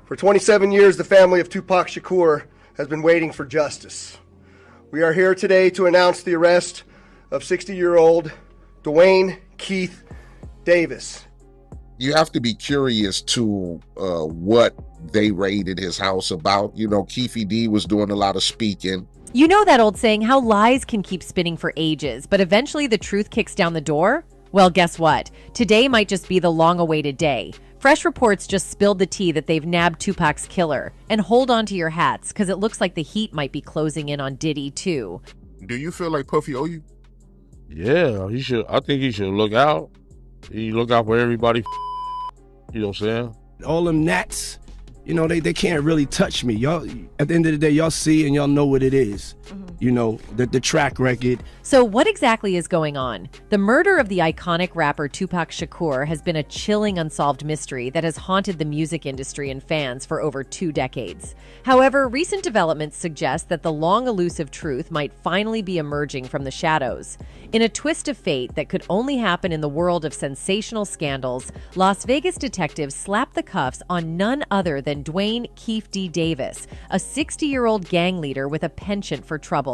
For 27 years, the family of Tupac Shakur has been waiting for justice. We are here today to announce the arrest of 60-year-old Dwayne Keefe Davis. You have to be curious to what they raided his house about. You know, Keefe D was doing a lot of speaking. You know that old saying, how lies can keep spinning for ages, but eventually the truth kicks down the door? Well, guess what? Today might just be the long-awaited day. Fresh reports just spilled the tea that they've nabbed Tupac's killer. And hold on to your hats, because it looks like the heat might be closing in on Diddy, too. Do you feel like Puffy owe you? Yeah, he should. I think he should look out. He look out for everybody. You know what I'm saying? All them gnats, you know, they can't really touch me. Y'all, at the end of the day, y'all see and y'all know what it is. You know, the track record. So what exactly is going on? The murder of the iconic rapper Tupac Shakur has been a chilling unsolved mystery that has haunted the music industry and fans for over 2 decades. However, recent developments suggest that the long elusive truth might finally be emerging from the shadows. In a twist of fate that could only happen in the world of sensational scandals, Las Vegas detectives slapped the cuffs on none other than Dwayne Keefe D. Davis, a 60-year-old gang leader with a penchant for trouble.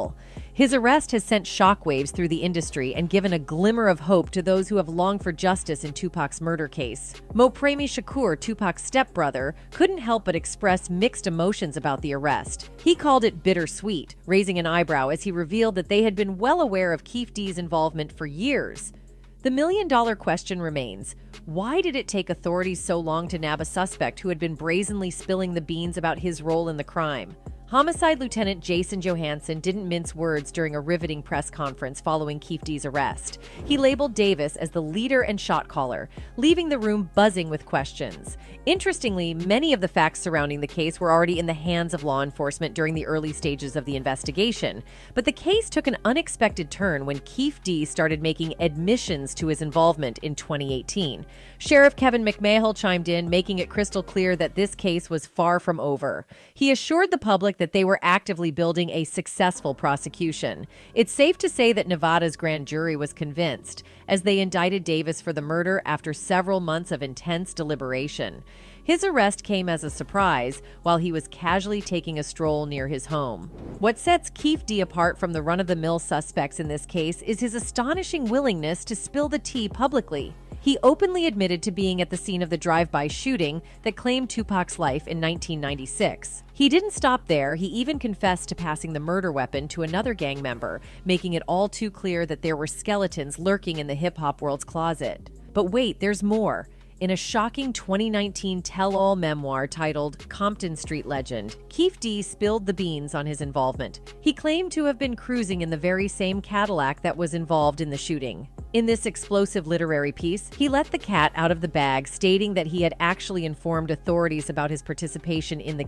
His arrest has sent shockwaves through the industry and given a glimmer of hope to those who have longed for justice in Tupac's murder case. Mopremi Shakur, Tupac's stepbrother, couldn't help but express mixed emotions about the arrest. He called it bittersweet, raising an eyebrow as he revealed that they had been well aware of Keefe D's involvement for years. The million-dollar question remains, why did it take authorities so long to nab a suspect who had been brazenly spilling the beans about his role in the crime? Homicide Lieutenant Jason Johansson didn't mince words during a riveting press conference following Keefe D's arrest. He labeled Davis as the leader and shot caller, leaving the room buzzing with questions. Interestingly, many of the facts surrounding the case were already in the hands of law enforcement during the early stages of the investigation. But the case took an unexpected turn when Keefe D started making admissions to his involvement in 2018. Sheriff Kevin McMahill chimed in, making it crystal clear that this case was far from over. He assured the public that they were actively building a successful prosecution. It's safe to say that Nevada's grand jury was convinced, as they indicted Davis for the murder after several months of intense deliberation. His arrest came as a surprise while he was casually taking a stroll near his home. What sets Keefe D apart from the run-of-the-mill suspects in this case is his astonishing willingness to spill the tea publicly. He openly admitted to being at the scene of the drive-by shooting that claimed Tupac's life in 1996. He didn't stop there. He even confessed to passing the murder weapon to another gang member, making it all too clear that there were skeletons lurking in the hip-hop world's closet. But wait, there's more. In a shocking 2019 tell-all memoir titled Compton Street Legend, Keefe D spilled the beans on his involvement. He claimed to have been cruising in the very same Cadillac that was involved in the shooting. In this explosive literary piece, he let the cat out of the bag, stating that he had actually informed authorities about his participation in the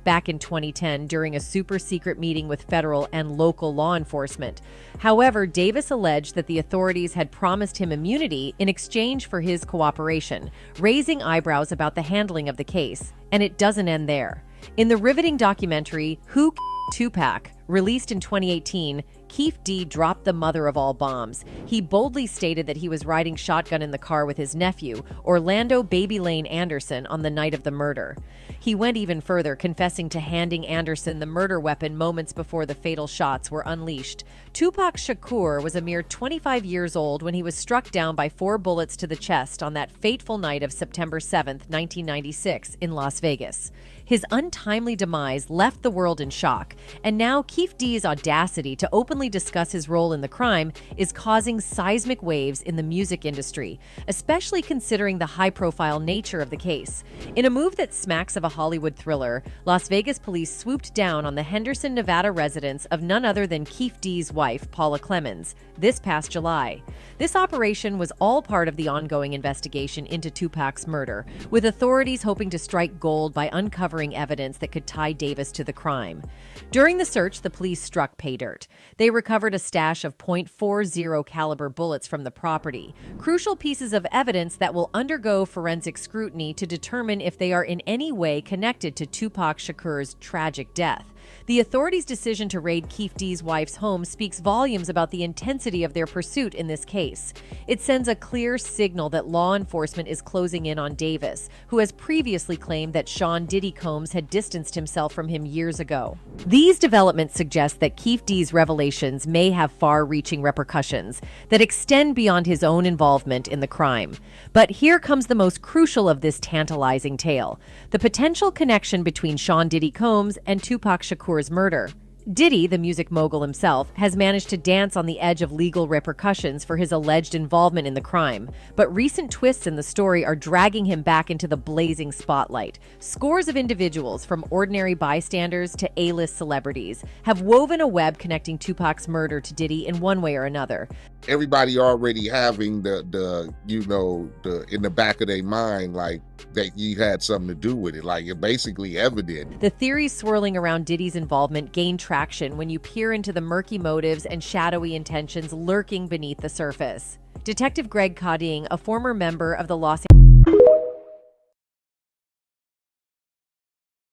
back in 2010 during a super-secret meeting with federal and local law enforcement. However, Davis alleged that the authorities had promised him immunity in exchange for his cooperation, raising eyebrows about the handling of the case. And it doesn't end there. In the riveting documentary, Who Tupac, released in 2018, Keefe D dropped the mother of all bombs. He boldly stated that he was riding shotgun in the car with his nephew, Orlando Baby Lane Anderson, on the night of the murder. He went even further, confessing to handing Anderson the murder weapon moments before the fatal shots were unleashed. Tupac Shakur was a mere 25 years old when he was struck down by 4 bullets to the chest on that fateful night of September 7th, 1996, in Las Vegas. His untimely demise left the world in shock, and now Keefe D's audacity to openly discuss his role in the crime is causing seismic waves in the music industry, especially considering the high-profile nature of the case. In a move that smacks of a Hollywood thriller, Las Vegas police swooped down on the Henderson, Nevada residence of none other than Keefe D's wife, Paula Clemens, this past July. This operation was all part of the ongoing investigation into Tupac's murder, with authorities hoping to strike gold by uncovering evidence that could tie Davis to the crime. During the search, the police struck pay dirt. They recovered a stash of .40 caliber bullets from the property, crucial pieces of evidence that will undergo forensic scrutiny to determine if they are in any way connected to Tupac Shakur's tragic death. The authorities' decision to raid Keefe D's wife's home speaks volumes about the intensity of their pursuit in this case. It sends a clear signal that law enforcement is closing in on Davis, who has previously claimed that Sean Diddy Combs had distanced himself from him years ago. These developments suggest that Keefe D's revelations may have far-reaching repercussions that extend beyond his own involvement in the crime. But here comes the most crucial of this tantalizing tale: the potential connection between Sean Diddy Combs and Tupac Shakur's murder. Diddy, the music mogul himself, has managed to dance on the edge of legal repercussions for his alleged involvement in the crime, but recent twists in the story are dragging him back into the blazing spotlight. Scores of individuals, from ordinary bystanders to A-list celebrities, have woven a web connecting Tupac's murder to Diddy in one way or another. Everybody already having the in the back of their mind, like, that he had something to do with it. Like, it's basically evident. The theories swirling around Diddy's involvement gain traction when you peer into the murky motives and shadowy intentions lurking beneath the surface. Detective Greg Coding, a former member of the Los Angeles